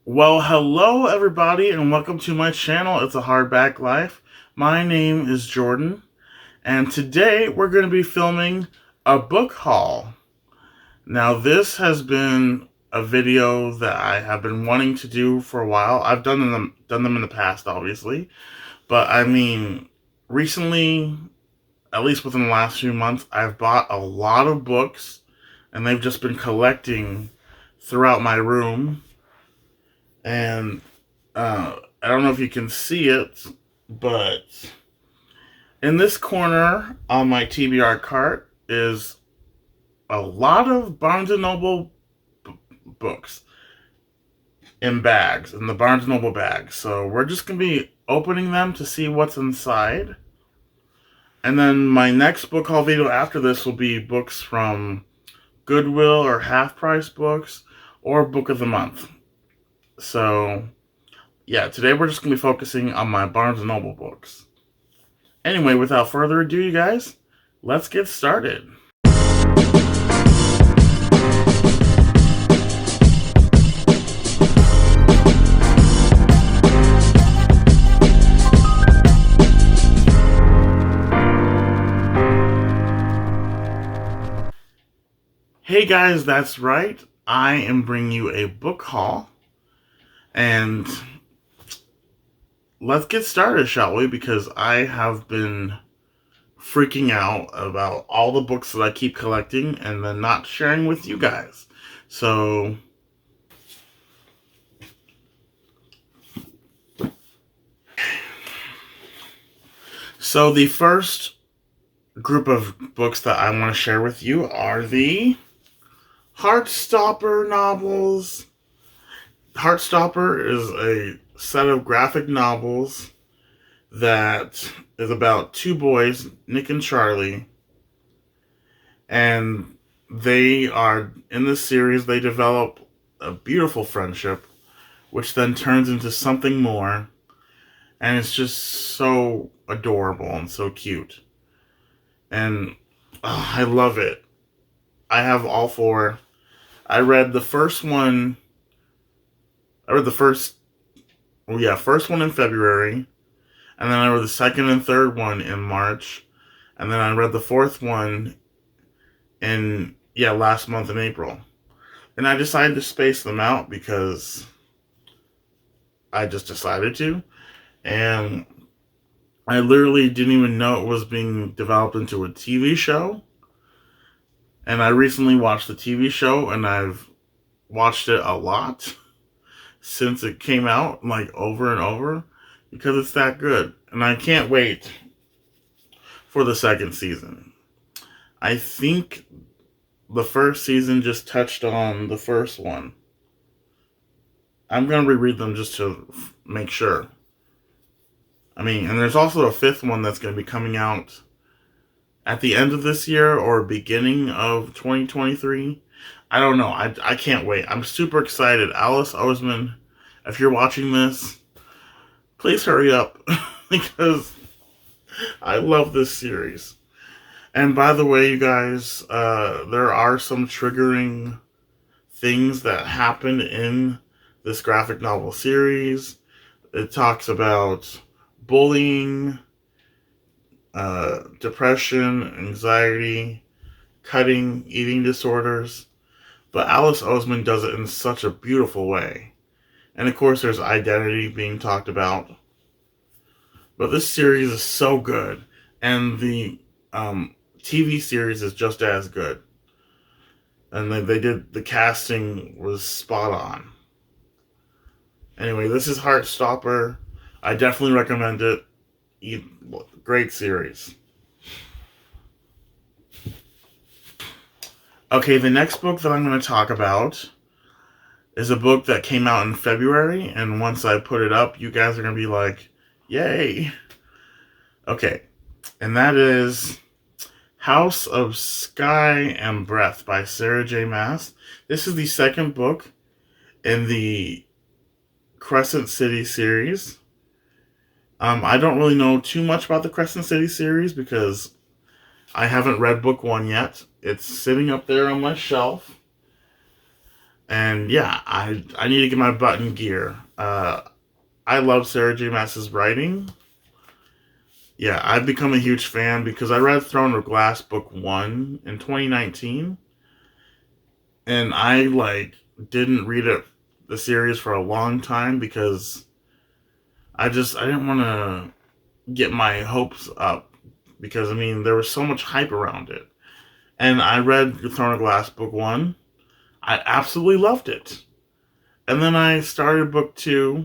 Well, hello everybody and welcome to my channel. It's a Hardback Life. My name is Jordan and today we're going to be filming a book haul. Now this has been a video that I have been wanting to do for a while. I've done them in the past obviously, but I mean recently, at least within the last few months, I've bought a lot of books and they've just been collecting throughout my room. And I don't know if you can see it, but in this corner on my TBR cart is a lot of Barnes & Noble books in bags, in the Barnes & Noble bag. So we're just going to be opening them to see what's inside. And then my next book haul video after this will be books from Goodwill or Half Price Books or Book of the Month. So yeah, today we're just going to be focusing on my Barnes & Noble books. Anyway, without further ado, you guys, let's get started. Hey guys, that's right. I am bringing you a book haul. And let's get started, shall we? Because I have been freaking out about all the books that I keep collecting and then not sharing with you guys. So the first group of books that I want to share with you are the Heartstopper novels. Heartstopper is a set of graphic novels that is about two boys, Nick and Charlie, and they are, in this series, they develop a beautiful friendship, which then turns into something more, and it's just so adorable and so cute. And I love it. I have all four. I read the first one first one in February, and then I read the second and third one in March, and then I read the fourth one in, last month in April. And I decided to space them out because I just decided to, and I literally didn't even know it was being developed into a TV show. And I recently watched the TV show, and I've watched it a lot since it came out, like over and over, because it's that good. And I can't wait for the second season. I think the first season just touched on the first one. I'm going to reread them just to make sure. I mean, and there's also a fifth one that's going to be coming out at the end of this year or beginning of 2023. I don't know. I can't wait. I'm super excited. Alice Oseman, if you're watching this, please hurry up because I love this series. And by the way, you guys, there are some triggering things that happen in this graphic novel series. It talks about bullying, depression, anxiety, cutting, eating disorders. But Alice Oseman does it in such a beautiful way. And of course, there's identity being talked about. But this series is so good. And the TV series is just as good. And the casting was spot on. Anyway, this is Heartstopper. I definitely recommend it. Great series. Okay, the next book that I'm going to talk about is a book that came out in February, and once I put it up, you guys are going to be like, yay! Okay, and that is House of Sky and Breath by Sarah J. Maas. This is the second book in the Crescent City series. I don't really know too much about the Crescent City series because I haven't read book one yet. It's sitting up there on my shelf. And yeah, I need to get my butt in gear. I love Sarah J. Maas's writing. Yeah, I've become a huge fan because I read Throne of Glass book 1 in 2019, and I didn't read the series for a long time because I didn't want to get my hopes up, because I mean there was so much hype around it. And I read Throne of Glass book 1. I absolutely loved it. And then I started book 2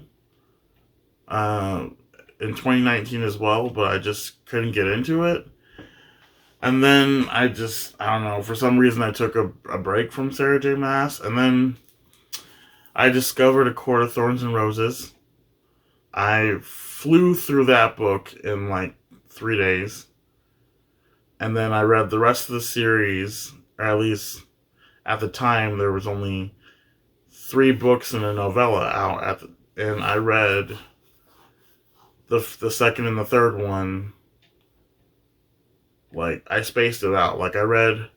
uh, in 2019 as well, but I just couldn't get into it. And then I don't know, for some reason I took a break from Sarah J. Maas, and then I discovered A Court of Thorns and Roses. I flew through that book in like 3 days. And then I read the rest of the series, or at least at the time there was only 3 books and a novella out and I read the second and the third one. Like, I spaced it out. Like, I read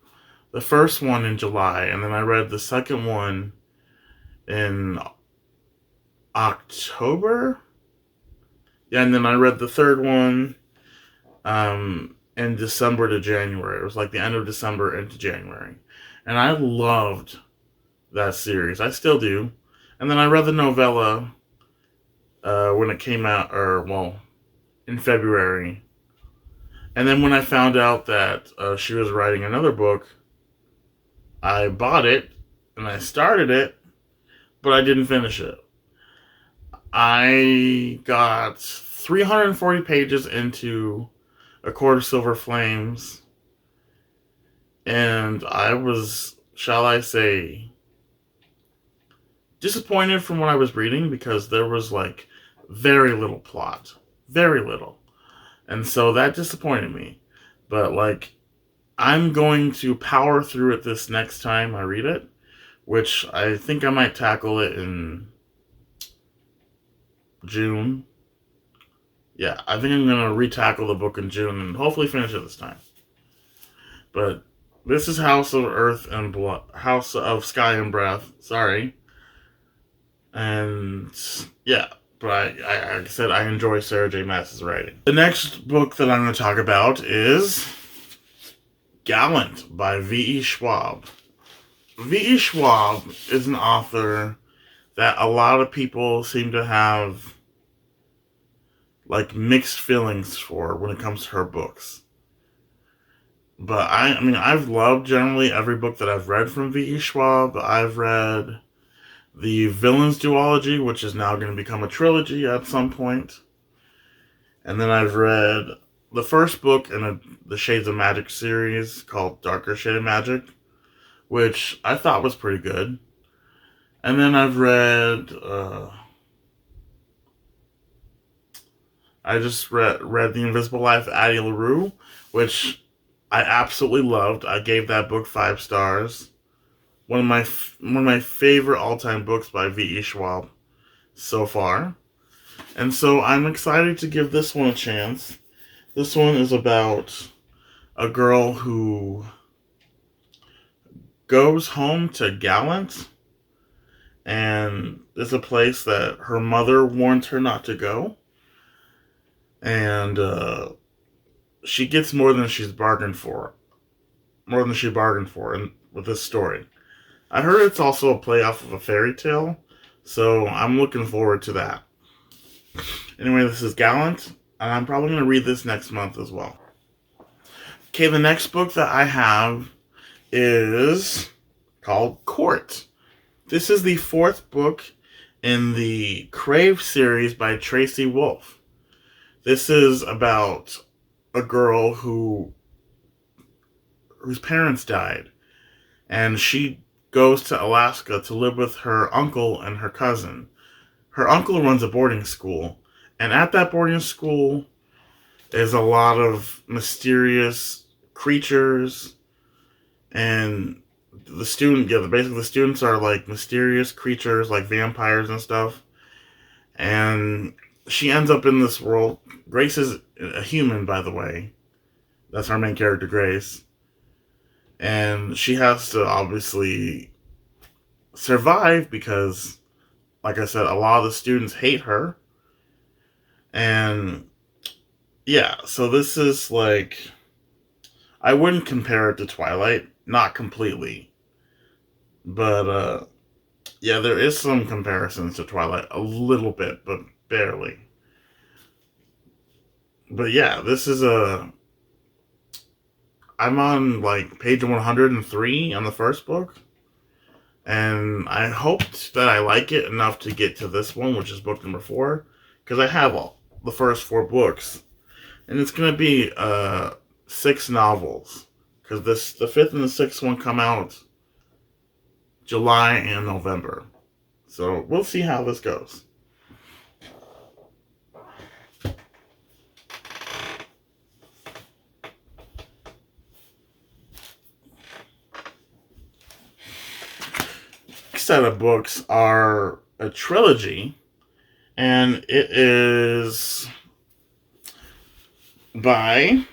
the first one in July, and then I read the second one in October. Yeah, and then I read the third one in December to January. It was like the end of December into January. And I loved that series. I still do. And then I read the novella when it came out, in February. And then when I found out that she was writing another book, I bought it and I started it, but I didn't finish it. I got 340 pages into A Court of Silver Flames, and I was, shall I say, disappointed from what I was reading, because there was like very little plot. Very little. And so that disappointed me. But like, I'm going to power through it this next time I read it, which I think I might tackle it in June. Yeah, I think I'm going to retackle the book in June and hopefully finish it this time. But this is House of Earth and Blood, House of Sky and Breath, sorry. And yeah, but like I said, I enjoy Sarah J. Maas's writing. The next book that I'm going to talk about is Gallant by V.E. Schwab. V.E. Schwab is an author that a lot of people seem to have like mixed feelings for when it comes to her books. But I mean, I've loved generally every book that I've read from V.E. Schwab. I've read the Villains duology, which is now going to become a trilogy at some point. And then I've read the first book in the Shades of Magic series called Darker Shade of Magic, which I thought was pretty good. And then I've read I just read The Invisible Life of Addie LaRue, which I absolutely loved. I gave that book 5 stars. One of my favorite all-time books by V.E. Schwab so far. And so I'm excited to give this one a chance. This one is about a girl who goes home to Gallant, and it's a place that her mother warned her not to go. And she gets more than she bargained for with this story. I heard it's also a play off of a fairy tale, so I'm looking forward to that. Anyway, this is Gallant, and I'm probably going to read this next month as well. Okay, the next book that I have is called Court. This is the 4th book in the Crave series by Tracy Wolff. This is about a girl whose parents died, and she goes to Alaska to live with her uncle and her cousin. Her uncle runs a boarding school, and at that boarding school is a lot of mysterious creatures, and the students are like mysterious creatures, like vampires and stuff. And she ends up in this world. Grace is a human, by the way. That's our main character, Grace. And she has to obviously survive because, like I said, a lot of the students hate her. And yeah, so this is like, I wouldn't compare it to Twilight, not completely, but yeah, there is some comparisons to Twilight, a little bit, but barely. But yeah, this is I'm on like page 103 on the first book, and I hoped that I like it enough to get to this one, which is book number 4, because I have all the first 4 books, and it's gonna be 6 novels, because the 5th and the 6th one come out July and November, so we'll see how this goes. Set of books are a trilogy, and it is by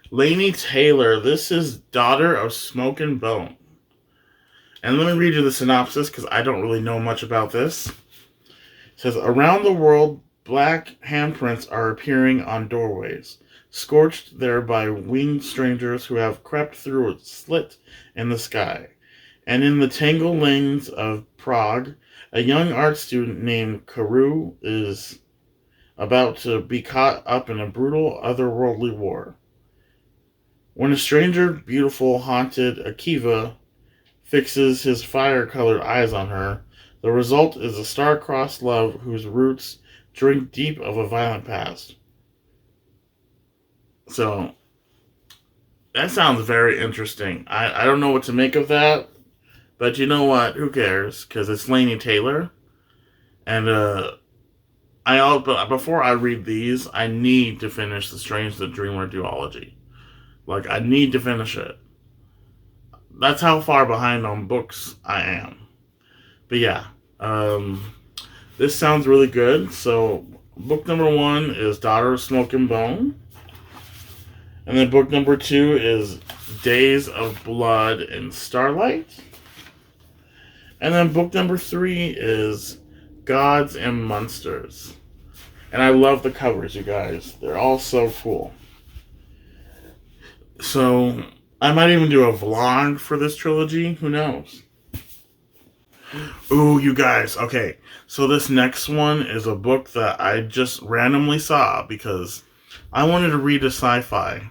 Laini Taylor. This is Daughter of Smoke and Bone. And let me read you the synopsis because I don't really know much about this. It says, around the world, black handprints are appearing on doorways, scorched there by winged strangers who have crept through a slit in the sky. And in the tangled lanes of Prague, a young art student named Karu is about to be caught up in a brutal otherworldly war. When a stranger, beautiful, haunted Akiva fixes his fire-colored eyes on her, the result is a star-crossed love whose roots drink deep of a violent past. So, that sounds very interesting. I don't know what to make of that. But you know what? Who cares? Because it's Laini Taylor, and but before I read these, I need to finish the Strange the Dreamer duology. Like, I need to finish it. That's how far behind on books I am. But yeah, this sounds really good. So book number 1 is Daughter of Smoke and Bone, and then book number 2 is Days of Blood and Starlight. And then book number 3 is Gods and Monsters. And I love the covers, you guys. They're all so cool. So, I might even do a vlog for this trilogy. Who knows? Ooh, you guys. Okay, so this next one is a book that I just randomly saw because I wanted to read a sci-fi.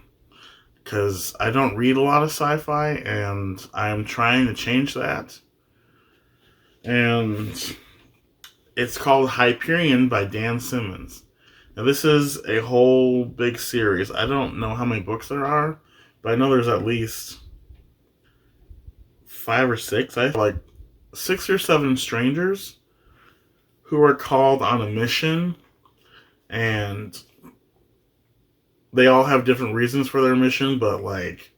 Because I don't read a lot of sci-fi, and I'm trying to change that. And it's called Hyperion by Dan Simmons. Now, this is a whole big series. I don't know how many books there are, but I know there's at least 5 or 6. I have like 6 or 7 strangers who are called on a mission, and they all have different reasons for their mission, but like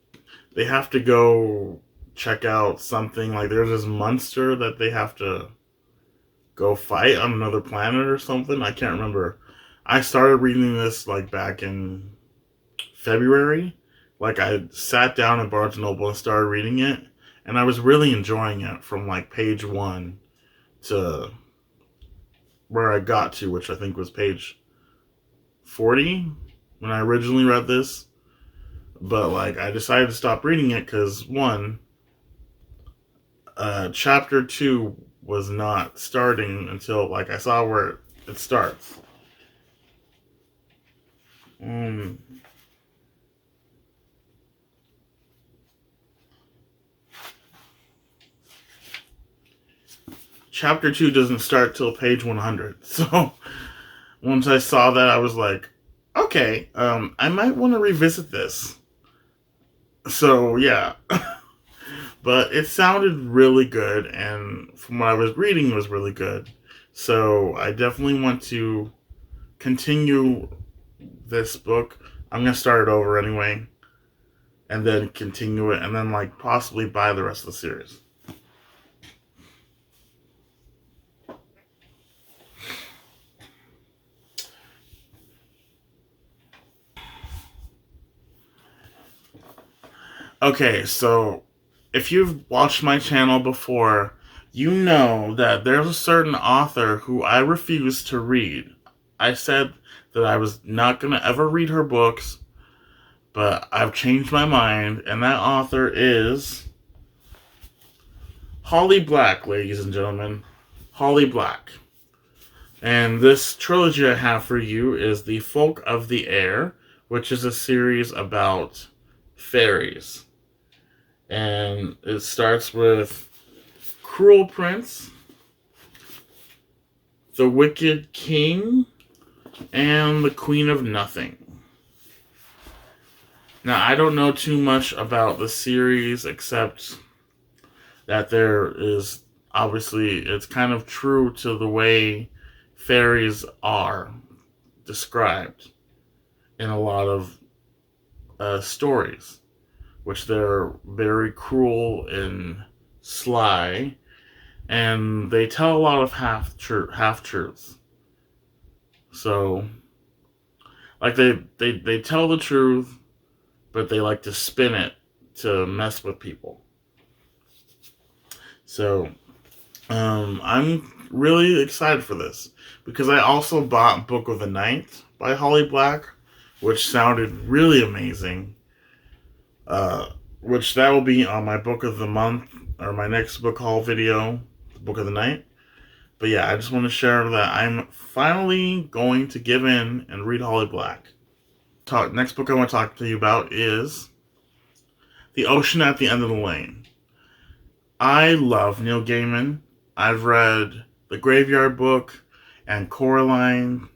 they have to go check out something. Like there's this monster that they have to go fight on another planet or something. I can't remember. I started reading this like back in February. Like I sat down at Barnes & Noble and started reading it, and I was really enjoying it from like page 1 to where I got to, which I think was page 40 when I originally read this. But like I decided to stop reading it because, one, chapter 2 was not starting until like I saw where it starts. Chapter 2 doesn't start till page 100. So once I saw that, I was like, okay, I might want to revisit this. So yeah. But it sounded really good, and from what I was reading, it was really good. So I definitely want to continue this book. I'm going to start it over anyway, and then continue it, and then like possibly buy the rest of the series. Okay, so if you've watched my channel before, You know that there's a certain author who I refuse to read. I said that I was not going to ever read her books, but I've changed my mind, and that author is Holly Black, ladies and gentlemen. Holly Black. And this trilogy I have for you is The Folk of the Air, which is a series about fairies. And it starts with Cruel Prince, The Wicked King, and The Queen of Nothing. Now, I don't know too much about the series except that there is, obviously, it's kind of true to the way fairies are described in a lot of stories, which they're very cruel and sly, and they tell a lot of half-truths. So, like, they tell the truth, but they like to spin it to mess with people. So, I'm really excited for this because I also bought Book of the Night by Holly Black, which sounded really amazing. Which that will be on my Book of the Month or my next book haul video, Book of the Night. But yeah, I just want to share that I'm finally going to give in and read Holly Black. Next book I want to talk to you about is The Ocean at the End of the Lane. I love Neil Gaiman. I've read The Graveyard Book and Coraline,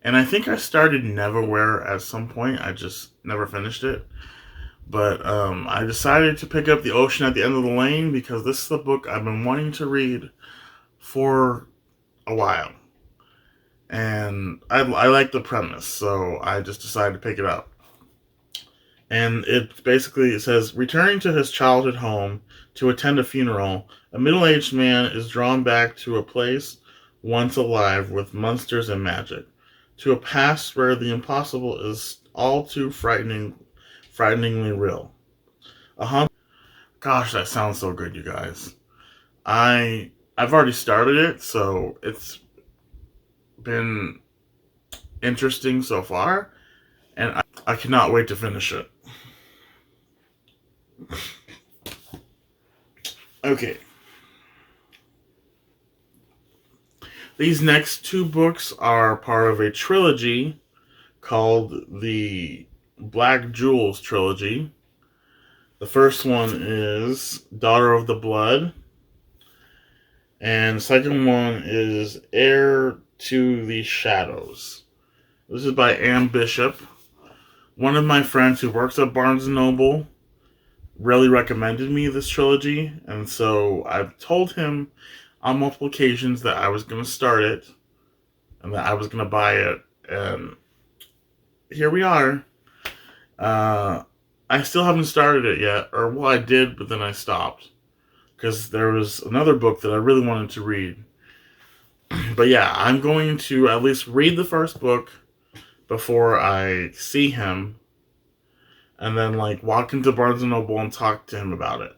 and I think I started Neverwhere at some point. I just never finished it. But I decided to pick up The Ocean at the End of the Lane because this is the book I've been wanting to read for a while. And I like the premise, so I just decided to pick it up. And it says, returning to his childhood home to attend a funeral, a middle-aged man is drawn back to a place once alive with monsters and magic, to a past where the impossible is all too frighteningly real. Gosh, that sounds so good, you guys. I've already started it, so it's been interesting so far, and I cannot wait to finish it. Okay. These next two books are part of a trilogy called the Black Jewels trilogy. The first one is Daughter of the Blood, and the second one is Heir to the Shadows. This is by Anne Bishop. One of my friends who works at Barnes & Noble really recommended me this trilogy, and so I've told him on multiple occasions that I was going to start it and that I was going to buy it, and here we are. I still haven't started it yet, or well, I did, but then I stopped because there was another book that I really wanted to read. But yeah, I'm going to at least read the first book before I see him, and then walk into Barnes & Noble and talk to him about it.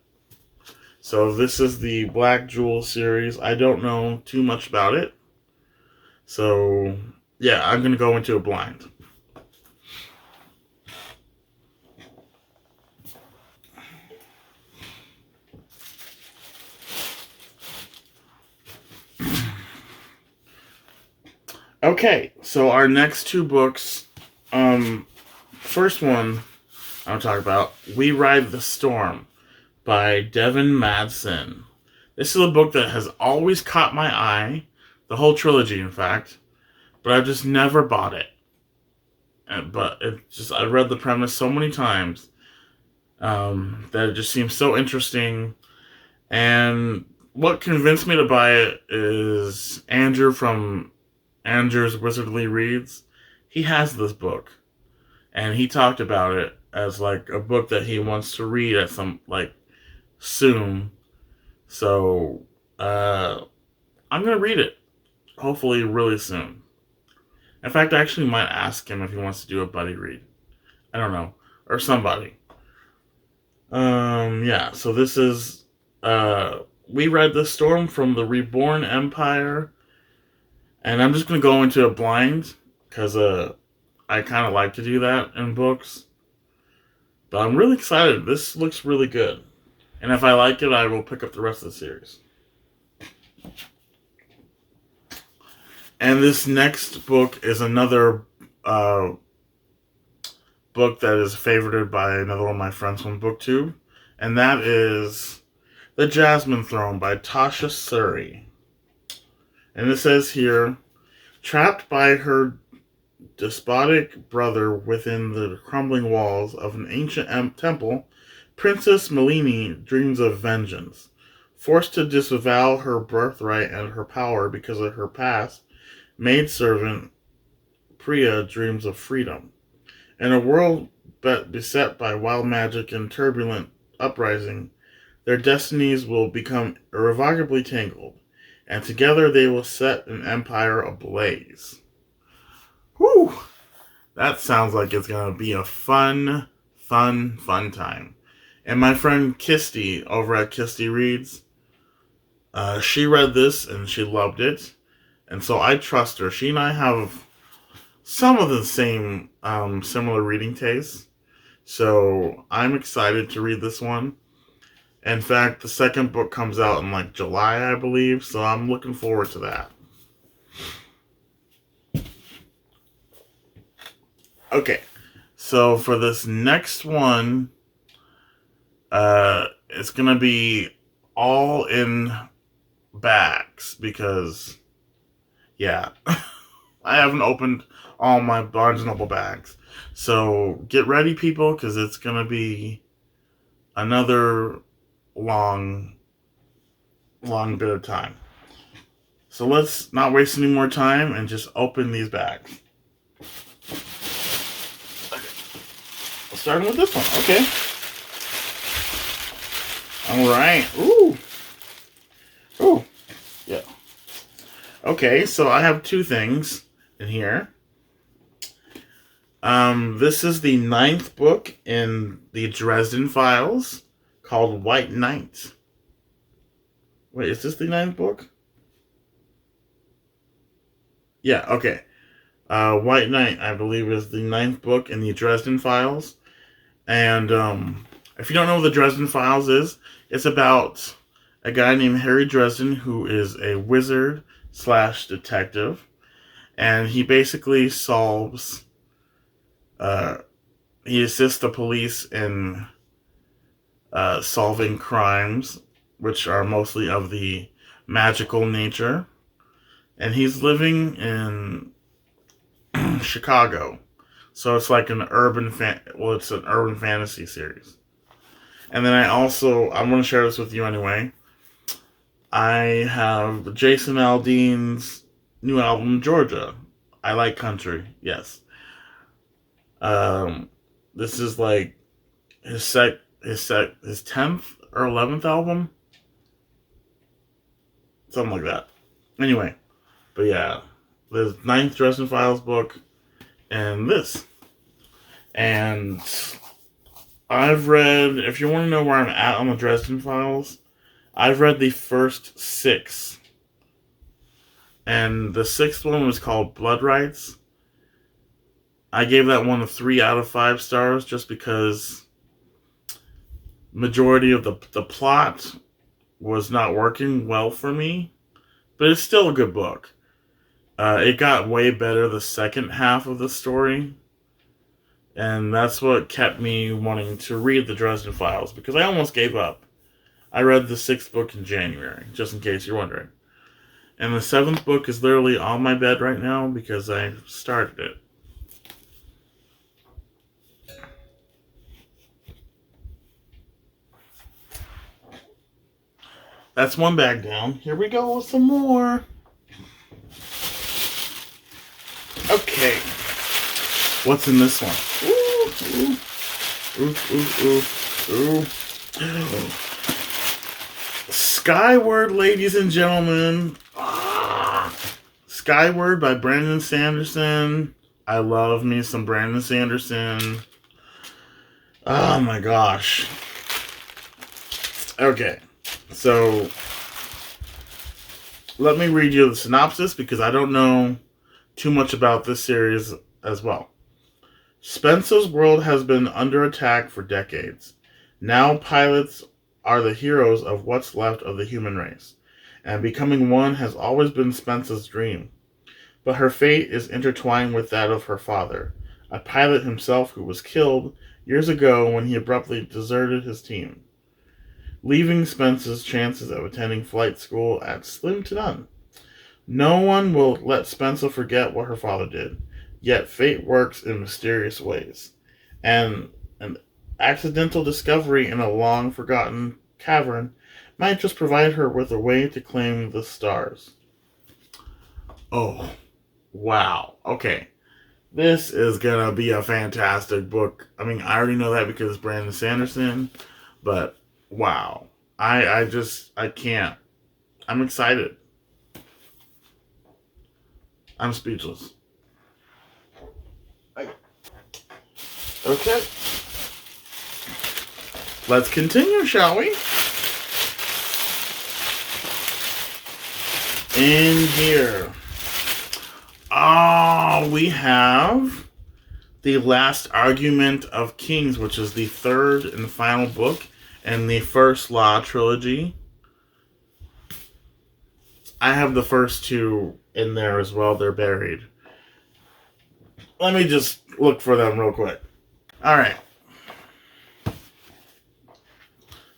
So this is the Black Jewel series. I don't know too much about it. So yeah, I'm going to go into it blind. Okay, so our next two books, first one I'll talk about, We Ride the Storm by Devin Madsen. This is a book that has always caught my eye, the whole trilogy in fact, but I've just never bought it. But I read the premise so many times that it just seems so interesting. And what convinced me to buy it is Andrew from Andrew's Wizardly Reads. He has this book, and he talked about it as a book that he wants to read at some soon. So I'm gonna read it hopefully really soon. In fact, I actually might ask him if he wants to do a buddy read. I don't know, or somebody. Yeah. So this is we read The Storm from the Reborn Empire, and I'm just going to go into it blind, because I kind of like to do that in books. But I'm really excited. This looks really good. And if I like it, I will pick up the rest of the series. And this next book is another book that is favorited by another one of my friends from BookTube. And that is The Jasmine Throne by Tasha Suri. And it says here, trapped by her despotic brother within the crumbling walls of an ancient temple, Princess Malini dreams of vengeance. Forced to disavow her birthright and her power because of her past, maidservant Priya dreams of freedom. In a world beset by wild magic and turbulent uprising, their destinies will become irrevocably tangled, and together they will set an empire ablaze. Whew! That sounds like it's going to be a fun time. And my friend Kisti over at Kisti Reads, she read this and she loved it. And so I trust her. She and I have some of the same similar reading tastes. So I'm excited to read this one. In fact, the second book comes out in like July, I believe. So I'm looking forward to that. Okay, so for this next one, it's going to be all in bags because, yeah, I haven't opened all my Barnes & Noble bags. So get ready, people, because it's going to be another long bit of time. So let's not waste any more time and just open these bags. Starting with this one. Okay. Alright. Ooh. Ooh. Yeah. Okay, so I have two things in here. This is the 9th book in the Dresden Files called White Knight. Wait, is this the 9th book? Yeah, okay. White Knight, I believe, is the 9th book in the Dresden Files. And if you don't know what the Dresden Files is, it's about a guy named Harry Dresden who is a wizard / detective. And he basically solves, he assists the police in solving crimes, which are mostly of the magical nature. And he's living in Chicago. So it's like an urban it's an urban fantasy series. And then I'm going to share this with you anyway. I have Jason Aldean's new album, Georgia. I Like Country, yes. This is like his 10th or 11th album. Something like that. Anyway, but yeah, the 9th Dresden Files book and this. And I've read, if you want to know where I'm at on the Dresden Files, I've read the first 6. And the 6th one was called Blood Rights. I gave that one a 3 out of 5 stars just because majority of the plot was not working well for me. But it's still a good book. It got way better the second half of the story. And that's what kept me wanting to read the Dresden Files, because I almost gave up. I read the 6th book in January, just in case you're wondering. And the 7th book is literally on my bed right now because I started it. That's one bag down. Here we go with some more. Okay. What's in this one? Ooh. Skyward, ladies and gentlemen. Skyward by Brandon Sanderson. I love me some Brandon Sanderson. Oh my gosh. Okay. So, let me read you the synopsis because I don't know too much about this series as well. Spencer's world has been under attack for decades. Now pilots are the heroes of what's left of the human race, and becoming one has always been Spencer's dream. But her fate is intertwined with that of her father, a pilot himself who was killed years ago when he abruptly deserted his team, leaving Spencer's chances of attending flight school at slim to none. No one will let Spencer forget what her father did, yet fate works in mysterious ways, and an accidental discovery in a long-forgotten cavern might just provide her with a way to claim the stars. Oh, wow. Okay. This is gonna be a fantastic book. I mean, I already know that because it's Brandon Sanderson, but wow. I can't. I'm excited. I'm speechless. Okay. Let's continue, shall we? In here. Oh, we have The Last Argument of Kings, which is the third and final book in the First Law trilogy. I have the first two in there as well. They're buried. Let me just look for them real quick. Alright.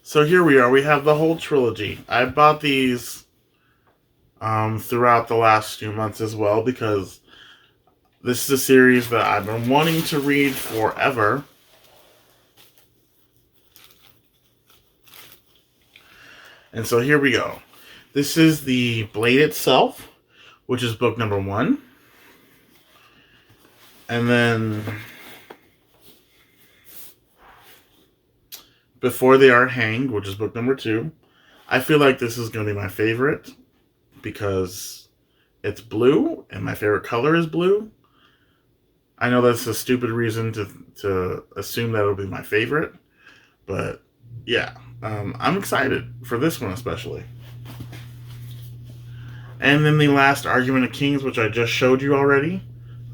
So here we are. We have the whole trilogy. I bought these throughout the last few months as well because this is a series that I've been wanting to read forever. And so here we go. This is the Blade itself, which is book number 1. And then Before They Are Hanged, which is book number 2. I feel like this is going to be my favorite because it's blue and my favorite color is blue. I know that's a stupid reason to assume that it'll be my favorite, but yeah, I'm excited for this one especially. And then The Last Argument of Kings, which I just showed you already,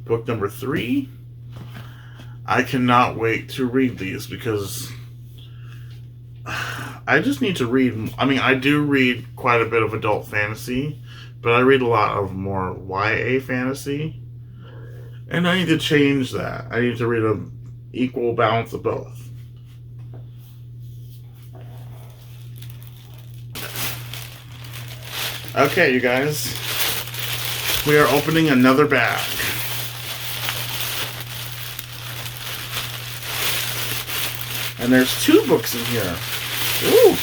book number 3. I cannot wait to read these because I just need to read. I mean, I do read quite a bit of adult fantasy, but I read a lot of more YA fantasy. And I need to change that. I need to read an equal balance of both. Okay, you guys. We are opening another bag. And there's 2 books in here. Ooh.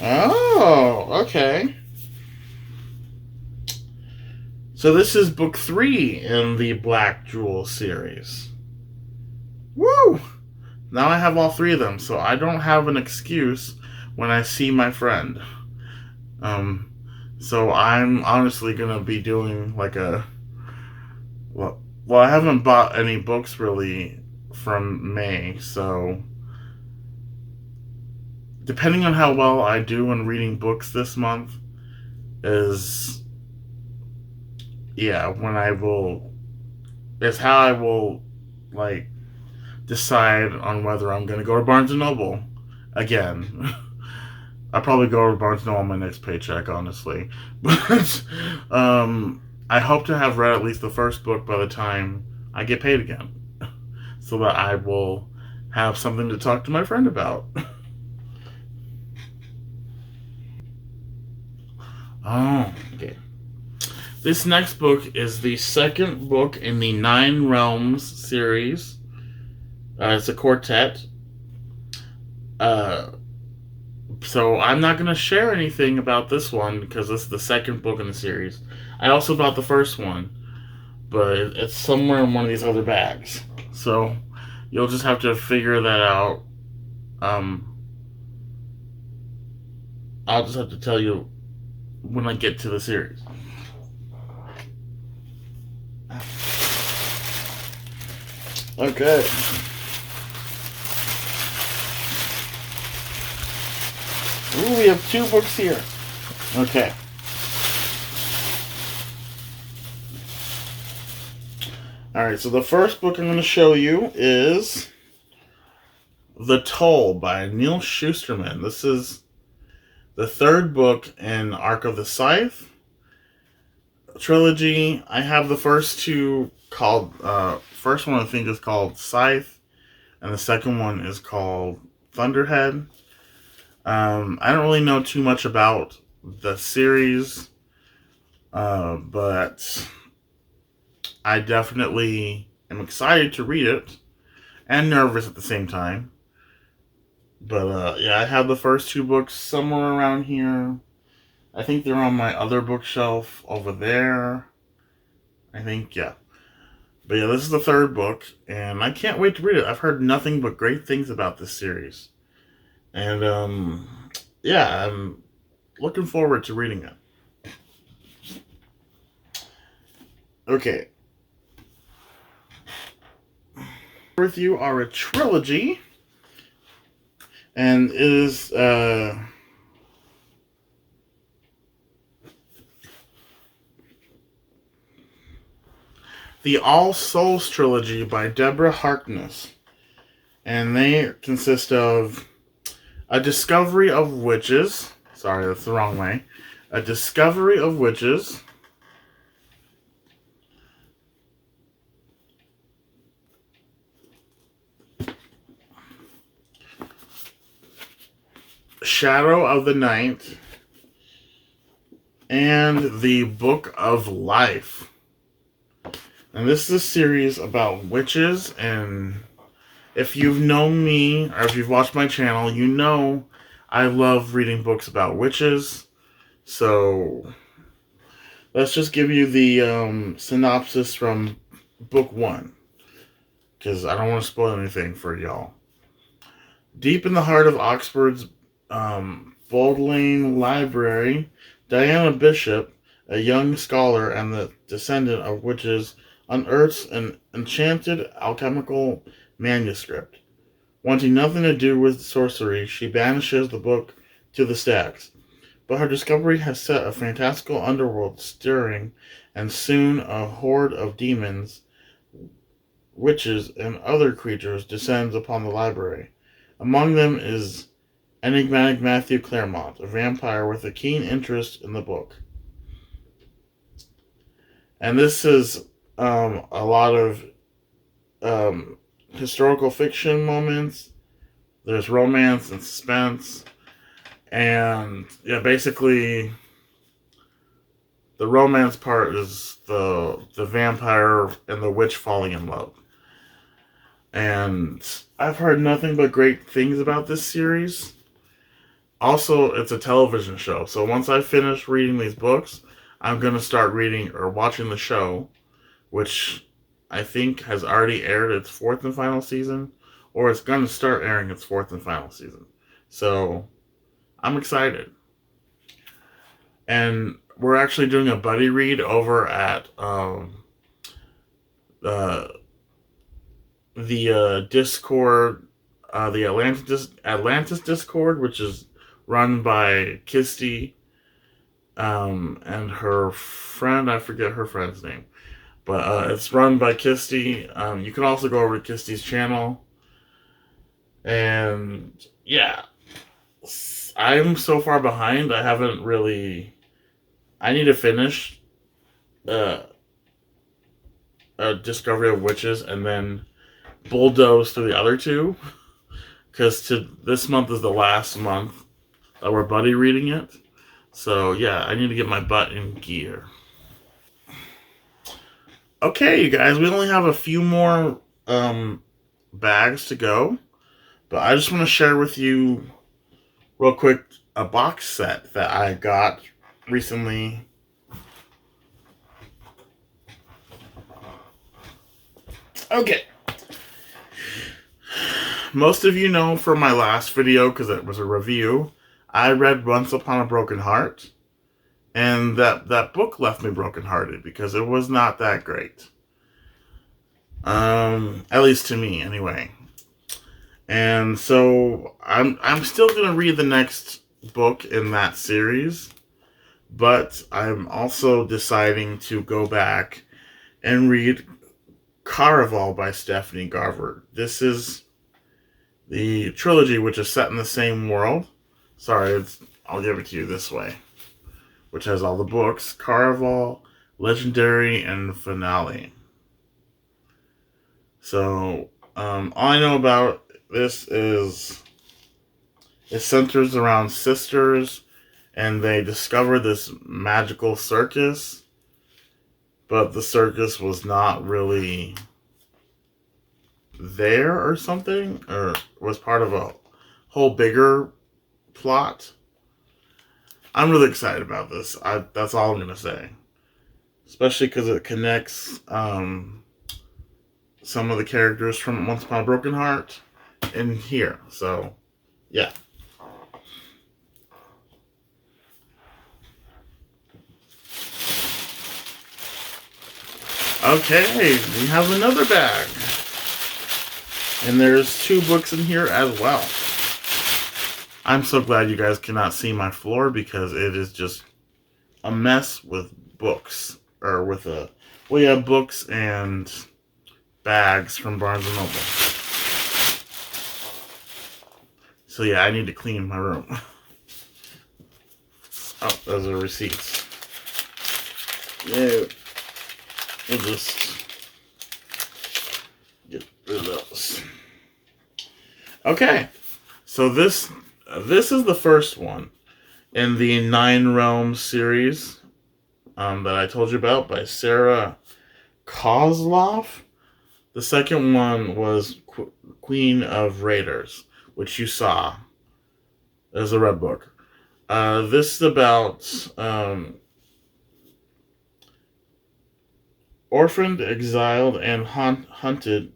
Oh, okay. So this is book 3 in the Black Jewel series. Woo! Now I have all 3 of them, so I don't have an excuse when I see my friend. So I'm honestly gonna be doing like a... Well, I haven't bought any books really from May, so... Depending on how well I do in reading books this month is... Yeah, when I will... It's how I will, like, decide on whether I'm gonna go to Barnes & Noble again. I'll probably go to Barnes & Noble on my next paycheck, honestly. But, I hope to have read at least the first book by the time I get paid again. So that I will have something to talk to my friend about. Oh, okay. This next book is the second book in the 9 Realms series. It's a quartet. So I'm not going to share anything about this one because this is the second book in the series. I also bought the first one, but it's somewhere in one of these other bags. So you'll just have to figure that out. I'll just have to tell you when I get to the series. Okay. Ooh, we have 2 books here. Okay. Alright, so the first book I'm going to show you is The Toll by Neil Shusterman. This is the third book in Arc of the Scythe trilogy. I have the first two called, first one I think is called Scythe, and the second one is called Thunderhead. I don't really know too much about the series, but I definitely am excited to read it, and nervous at the same time. But yeah, I have the first two books somewhere around here. I think they're on my other bookshelf over there. I think, yeah. But yeah, this is the third book, and I can't wait to read it. I've heard nothing but great things about this series. And, yeah, I'm looking forward to reading it. Okay. With you are a trilogy, and it is, the All Souls trilogy by Deborah Harkness. And they consist of A Discovery of Witches. Sorry, that's the wrong way. A Discovery of Witches. Shadow of the Night. And The Book of Life. And this is a series about witches, and if you've known me, or if you've watched my channel, you know I love reading books about witches. So, let's just give you the synopsis from book 1, because I don't want to spoil anything for y'all. Deep in the heart of Oxford's Bodleian Library, Diana Bishop, a young scholar and the descendant of witches, unearths an enchanted alchemical manuscript. Wanting nothing to do with sorcery, she banishes the book to the stacks. But her discovery has set a fantastical underworld stirring, and soon a horde of demons, witches, and other creatures descends upon the library. Among them is enigmatic Matthew Claremont, a vampire with a keen interest in the book. And this is a lot of historical fiction moments. There's romance and suspense. And yeah, basically the romance part is the vampire and the witch falling in love. And I've heard nothing but great things about this series. Also, it's a television show. So once I finish reading these books, I'm going to start reading or watching the show, which I think has already aired its fourth and final season, or it's going to start airing its fourth and final season. So, I'm excited. And we're actually doing a buddy read over at the Discord, the Atlantis Discord, which is run by Kisti and her friend. I forget her friend's name. But it's run by Kisti. You can also go over to Kisti's channel. And yeah, I'm so far behind. I haven't really. I need to finish a Discovery of Witches and then bulldoze through the other two. Because this month is the last month that we're buddy reading it. So yeah, I need to get my butt in gear. Okay, you guys, we only have a few more bags to go, but I just want to share with you real quick a box set that I got recently. Okay. Most of you know from my last video, because it was a review, I read Once Upon a Broken Heart. And that book left me brokenhearted because it was not that great. At least to me, anyway. And so I'm still gonna read the next book in that series, but I'm also deciding to go back and read Caraval by Stephanie Garver. This is the trilogy, which is set in the same world. Sorry, I'll give it to you this way. Which has all the books. Caraval, Legendary, and Finale. So, all I know about this is it centers around sisters, and they discover this magical circus, but the circus was not really there or something, or was part of a whole bigger plot. I'm really excited about this. That's all I'm going to say. Especially because it connects some of the characters from Once Upon a Broken Heart in here. So, yeah. Okay, we have another bag. And there's 2 books in here as well. I'm so glad you guys cannot see my floor because it is just a mess with books. Or with books and bags from Barnes & Noble. So yeah, I need to clean my room. Oh, those are receipts. Yeah. We'll just get rid of those. Okay, so this is the first one in the 9 Realms series that I told you about by Sarah Kozloff. The second one was Queen of Raiders, which you saw as a red book. This is about orphaned, exiled, and hunted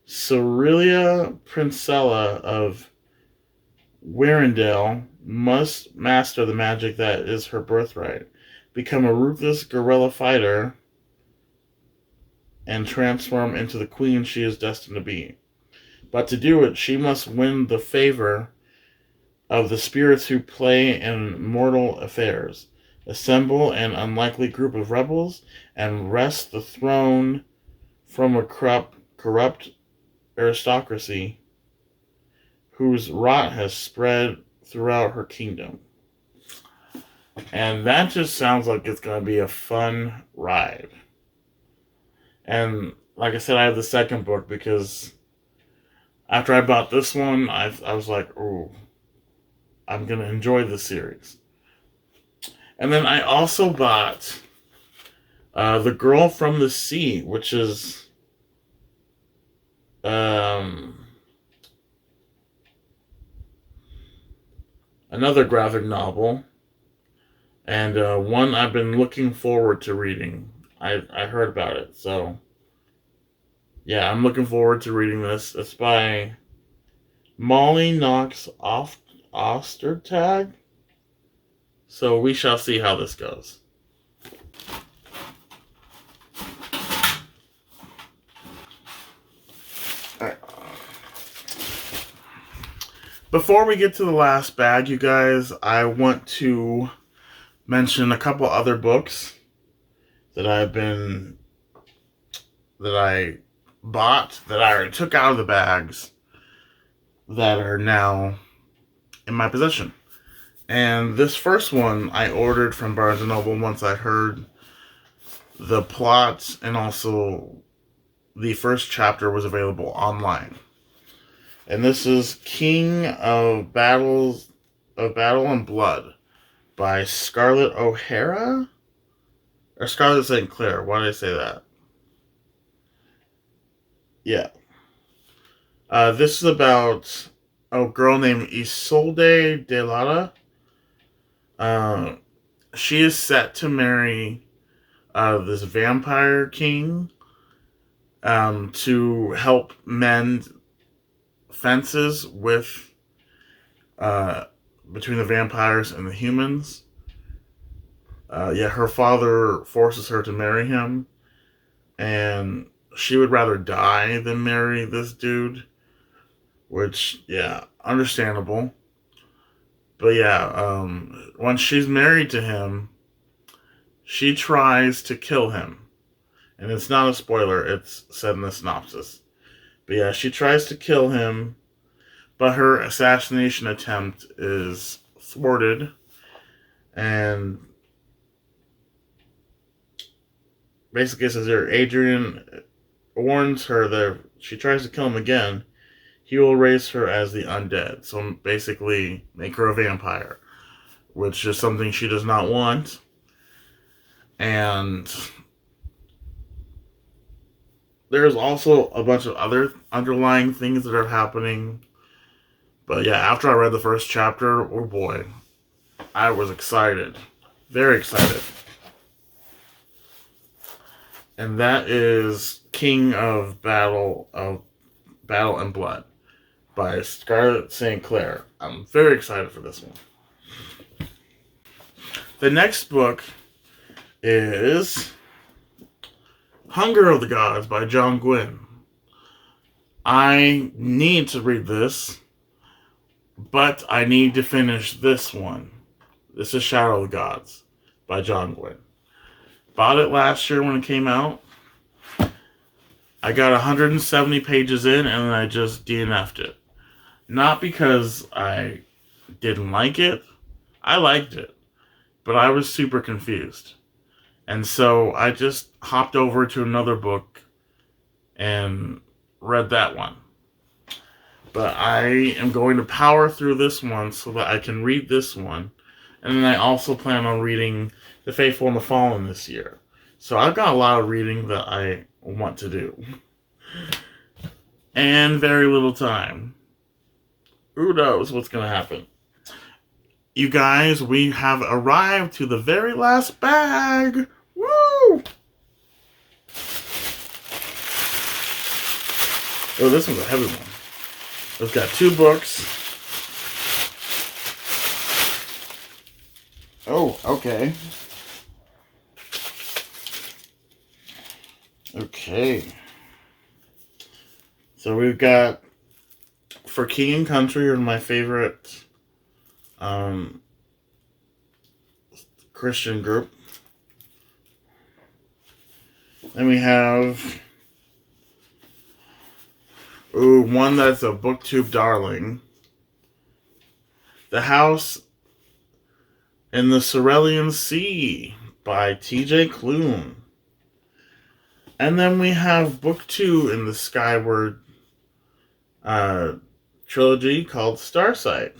Cerelia Princella of Warrendale must master the magic that is her birthright, become a ruthless guerrilla fighter, and transform into the queen she is destined to be. But to do it, she must win the favor of the spirits who play in mortal affairs, assemble an unlikely group of rebels, and wrest the throne from a corrupt aristocracy whose rot has spread throughout her kingdom. And that just sounds like it's going to be a fun ride. And like I said, I have the second book because after I bought this one, I was like, ooh, I'm going to enjoy this series. And then I also bought The Girl from the Sea, which is another graphic novel. And one I've been looking forward to reading. I heard about it, so yeah, I'm looking forward to reading this. It's by Molly Knox Ostertag. So we shall see how this goes. Alright. Before we get to the last bag, you guys, I want to mention a couple other books that I bought, that I already took out of the bags, that are now in my possession. And this first one I ordered from Barnes & Noble once I heard the plot, and also the first chapter was available online. And this is King of Battle and Blood by Scarlett O'Hara? Or Scarlett St. Clair. Why did I say that? Yeah. This is about a girl named Isolde de Lara. She is set to marry this vampire king to help mend fences with between the vampires and the humans. Her father forces her to marry him, and she would rather die than marry this dude, which, yeah, understandable. But yeah, once she's married to him, she tries to kill him. And it's not a spoiler, it's said in the synopsis. But yeah, she tries to kill him, but her assassination attempt is thwarted. And basically says here, Adrian warns her that if she tries to kill him again, he will raise her as the undead. So basically make her a vampire, which is something she does not want. And there's also a bunch of other underlying things that are happening. But yeah, after I read the first chapter, oh boy, I was excited. Very excited. And that is King of Battle and Blood by Scarlett St. Clair. I'm very excited for this one. The next book is Hunger of the Gods by John Gwynne. I need to read this, but I need to finish this one. This is Shadow of the Gods by John Gwynne. Bought it last year when it came out. I got 170 pages in and then I just DNF'd it. Not because I didn't like it. I liked it. But I was super confused. And so I just hopped over to another book and read that one. But I am going to power through this one so that I can read this one. And then I also plan on reading The Faithful and the Fallen this year. So I've got a lot of reading that I want to do. And very little time. Who knows what's going to happen? You guys, we have arrived to the very last bag. Woo! Oh, this one's a heavy one. It's got 2 books. Oh, okay. Okay. So we've got For King and Country, are my favorite Christian group. Then we have one that's a booktube darling. The House in the Cerulean Sea by T.J. Klune. And then we have book 2 in the Skyward trilogy called Starsight.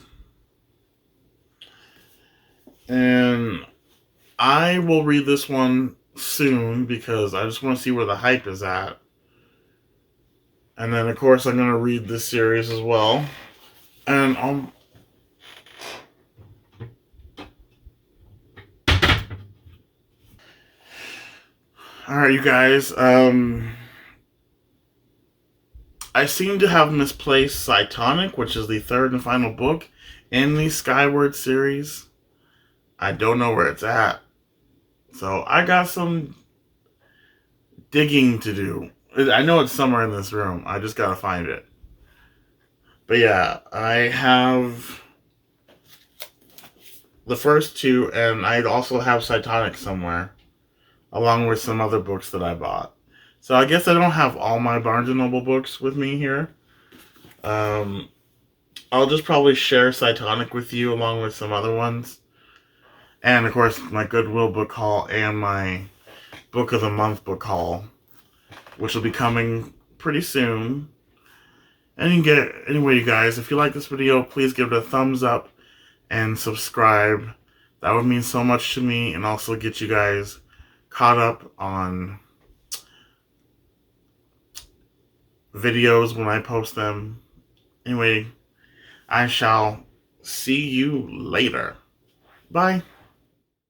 And I will read this one soon because I just want to see where the hype is at. And then, of course, I'm going to read this series as well. And alright, you guys. I seem to have misplaced Cytonic, which is the 3rd and final book in the Skyward series. I don't know where it's at. So I got some digging to do. I know it's somewhere in this room. I just gotta find it. But yeah, I have the first 2, and I also have Cytonic somewhere, along with some other books that I bought. So I guess I don't have all my Barnes & Noble books with me here. I'll just probably share Cytonic with you along with some other ones. And, of course, my Goodwill book haul and my Book of the Month book haul, which will be coming pretty soon. And you can get it. Anyway, you guys, if you like this video, please give it a thumbs up and subscribe. That would mean so much to me, and also get you guys caught up on videos when I post them. Anyway, I shall see you later. Bye.